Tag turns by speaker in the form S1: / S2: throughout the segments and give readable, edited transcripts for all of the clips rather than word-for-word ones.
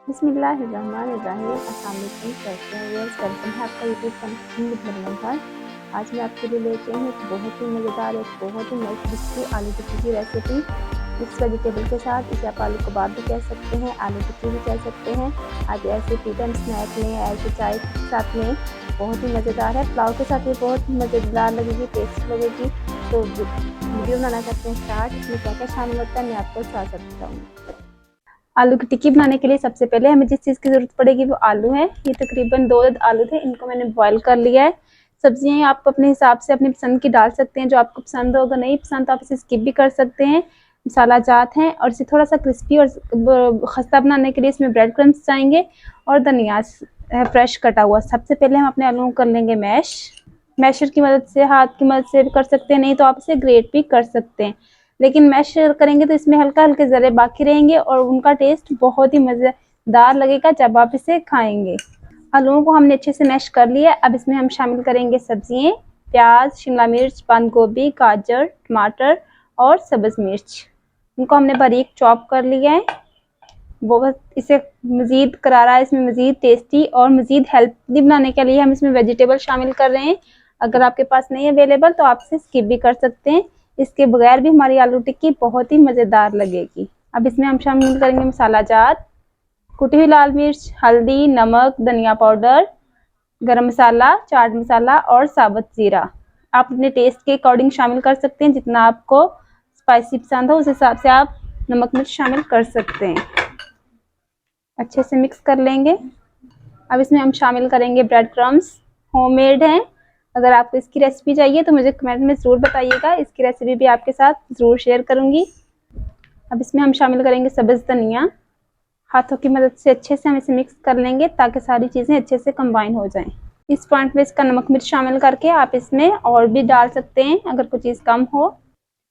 S1: बिस्मिल्लाहिर्रहमानिर्रहीम। अस्सलाम वालेकुम, कैसे हैं व्यूअर्स? वेलकम है आपका यूट्यूब चैनल विद मरियम पर। आज मैं आपके लिए लेके आई हूँ एक बहुत ही मज़ेदार, एक बहुत ही नई क्रिस्पी आलू टिक्की की रेसिपी। मिक्स वेजिटेबल के साथ इसे आप आलू कबाब भी कह सकते हैं, आलू टिक्की भी कह सकते हैं। आप ऐसे टी टाइम स्नैक लें, ऐसे चाय के साथ लें, बहुत ही मज़ेदार है। पुलाव के साथ भी बहुत ही मज़ेदार लगेगी, टेस्टी लगेगी। तो वीडियो बनाना करते हैं स्टार्ट। इसमें क्या क्या शामिल होता है मैं आपको साथ बताऊँगी। आलू की टिक्की बनाने के लिए सबसे पहले हमें जिस चीज़ की ज़रूरत पड़ेगी वो आलू है। ये तकरीबन 2 आलू थे, इनको मैंने बॉईल कर लिया है। सब्जियां आप अपने हिसाब से अपनी पसंद की डाल सकते हैं, जो आपको पसंद होगा। नहीं पसंद तो आप इसे स्किप भी कर सकते हैं। मसाला जात हैं और इसे थोड़ा सा क्रिस्पी और खस्ता बनाने के लिए इसमें ब्रेड क्रम्स चाहिए और धनिया फ्रेश कटा हुआ। सबसे पहले हम अपने आलू को कर लेंगे मैशर की मदद से, हाथ की मदद से भी कर सकते हैं, नहीं तो आप इसे ग्रेट भी कर सकते हैं। लेकिन मैश करेंगे तो इसमें हल्का हल्के ज़रे बाकी रहेंगे और उनका टेस्ट बहुत ही मज़ेदार लगेगा जब आप इसे खाएंगे। आलूओं को हमने अच्छे से मैश कर लिया। अब इसमें हम शामिल करेंगे सब्जियां, प्याज, शिमला मिर्च, बंद गोभी, गाजर, टमाटर और सब्ज़ मिर्च। इनको हमने बारीक चॉप कर लिया है। बहुत इसे मज़ीद करारा, इसमें मज़ीद टेस्टी और मज़ीद हेल्दी बनाने के लिए हम इसमें वेजिटेबल शामिल कर रहे हैं। अगर आपके पास नहीं है अवेलेबल तो आप इसे स्किप भी कर सकते हैं। इसके बगैर भी हमारी आलू टिक्की बहुत ही मज़ेदार लगेगी। अब इसमें हम शामिल करेंगे मसाला जात, कुटी हुई लाल मिर्च, हल्दी, नमक, धनिया पाउडर, गरम मसाला, चाट मसाला और साबुत ज़ीरा। आप अपने टेस्ट के अकॉर्डिंग शामिल कर सकते हैं, जितना आपको स्पाइसी पसंद हो उस हिसाब से आप नमक मिर्च शामिल कर सकते हैं। अच्छे से मिक्स कर लेंगे। अब इसमें हम शामिल करेंगे ब्रेड क्रम्स, होममेड हैं। अगर आपको इसकी रेसिपी चाहिए तो मुझे कमेंट में ज़रूर बताइएगा, इसकी रेसिपी भी आपके साथ ज़रूर शेयर करूंगी। अब इसमें हम शामिल करेंगे सब्ज़ धनिया। हाथों की मदद से अच्छे से हम इसे मिक्स कर लेंगे ताकि सारी चीज़ें अच्छे से कंबाइन हो जाएं। इस पॉइंट पे इसका नमक मिर्च शामिल करके आप इसमें और भी डाल सकते हैं अगर कोई चीज़ कम हो।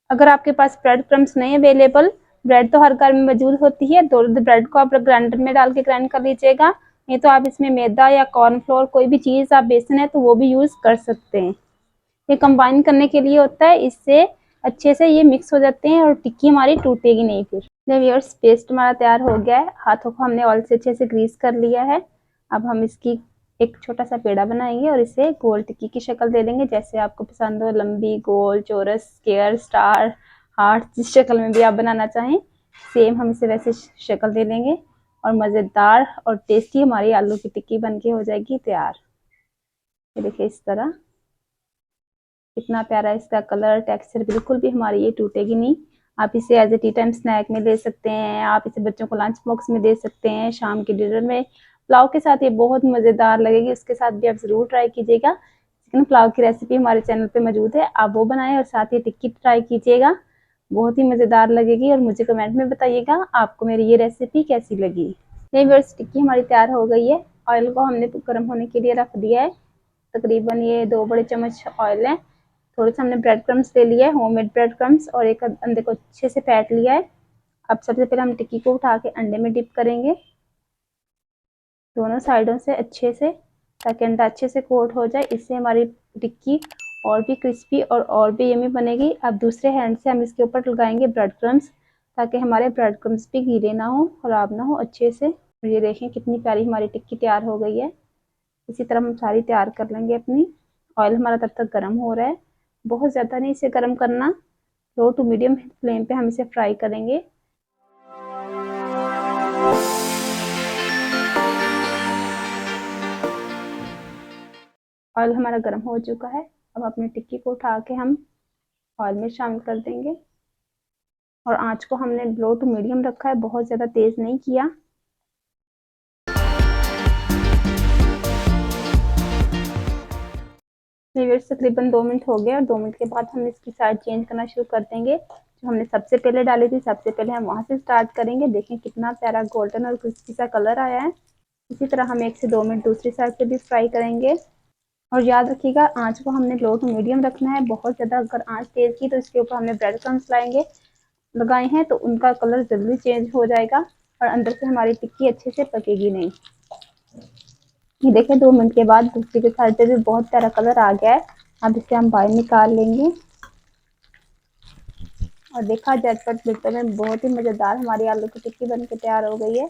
S1: अगर आपके पास ब्रेड क्रम्स नहीं अवेलेबल, ब्रेड तो हर घर में मौजूद होती है, दो ब्रेड को आप ग्राइंडर में डाल के ग्राइंड कर लीजिएगा। नहीं तो आप इसमें मैदा या कॉर्नफ्लोर, कोई भी चीज़, आप बेसन है तो वो भी यूज़ कर सकते हैं। ये कंबाइन करने के लिए होता है, इससे अच्छे से ये मिक्स हो जाते हैं और टिक्की हमारी टूटेगी नहीं। फिर व्यूअर्स, पेस्ट हमारा तैयार हो गया है। हाथों को हमने ऑयल से अच्छे से ग्रीस कर लिया है। अब हम इसकी एक छोटा सा पेड़ा बनाएंगे और इसे गोल टिक्की की शक्ल दे देंगे, जैसे आपको पसंद हो, लंबी, गोल, चौरस, स्क्वायर, स्टार, हार्ट, जिस शक्ल में भी आप बनाना चाहें सेम हम इसे वैसे शक्ल दे देंगे और मज़ेदार और टेस्टी हमारी आलू की टिक्की बनके हो जाएगी तैयार। ये देखिए इस तरह, कितना प्यारा इसका कलर, टेक्सचर, बिल्कुल भी हमारी ये टूटेगी नहीं। आप इसे as a tea time snack में ले सकते हैं, आप इसे बच्चों को लंच बॉक्स में दे सकते हैं, शाम के डिनर में पुलाव के साथ ये बहुत मज़ेदार लगेगी। उसके साथ भी आप ज़रूर ट्राई कीजिएगा। चिकन पुलाव की रेसिपी हमारे चैनल पे मौजूद है, आप वो बनाएं और साथ ही टिक्की ट्राई कीजिएगा, बहुत ही मज़ेदार लगेगी। और मुझे कमेंट में बताइएगा आपको मेरी ये रेसिपी कैसी लगी। ये व्यूअर्स, टिक्की हमारी तैयार हो गई है। ऑयल को हमने गर्म होने के लिए रख दिया है। तकरीबन ये 2 बड़े चम्मच ऑयल है। थोड़े से हमने ब्रेड क्रम्स ले लिया है, होममेड ब्रेड क्रम्स, और एक अंडे को अच्छे से फेंट लिया है। अब सबसे पहले हम टिक्की को उठा के अंडे में डिप करेंगे दोनों साइडों से अच्छे से, ताकि अंडा अच्छे से कोट हो जाए। इससे हमारी टिक्की और भी क्रिस्पी और भी यमी बनेगी। अब दूसरे हैंड से हम इसके ऊपर लगाएंगे ब्रेड क्रम्स, ताकि हमारे ब्रेड क्रम्स भी गीले ना हो, खराब ना हो अच्छे से। और ये देखें कितनी प्यारी हमारी टिक्की तैयार हो गई है। इसी तरह हम सारी तैयार कर लेंगे अपनी। ऑयल हमारा तब तक गर्म हो रहा है, बहुत ज़्यादा नहीं इसे गर्म करना, लो टू मीडियम फ्लेम पे हम इसे फ्राई करेंगे। ऑयल हमारा गर्म हो चुका है। अब अपनी टिक्की को उठा के हम ऑयल में शामिल कर देंगे और आंच को हमने लो टू मीडियम रखा है, बहुत ज़्यादा तेज़ नहीं किया। तकरीबन 2 मिनट हो गए और 2 मिनट के बाद हम इसकी साइड चेंज करना शुरू कर देंगे। जो हमने सबसे पहले डाली थी, सबसे पहले हम वहाँ से स्टार्ट करेंगे। देखें कितना प्यारा गोल्डन और क्रिस्पी सा कलर आया है। इसी तरह हम 1 से 2 मिनट दूसरी साइड से भी फ्राई करेंगे। और याद रखिएगा आंच को हमने लो टू मीडियम रखना है, बहुत ज़्यादा अगर आंच तेज़ की तो इसके ऊपर हमने ब्रेड क्रम्स लगाए हैं तो उनका कलर जल्दी चेंज हो जाएगा और अंदर से हमारी टिक्की अच्छे से पकेगी नहीं। ये देखें 2 मिनट के बाद दूसरी के साइड से भी बहुत प्यारा कलर आ गया है। अब इसे हम बाहर निकाल लेंगे और देखा झटपट मिनटों में बहुत ही मज़ेदार हमारी आलू की टिक्की बनके तैयार हो गई है।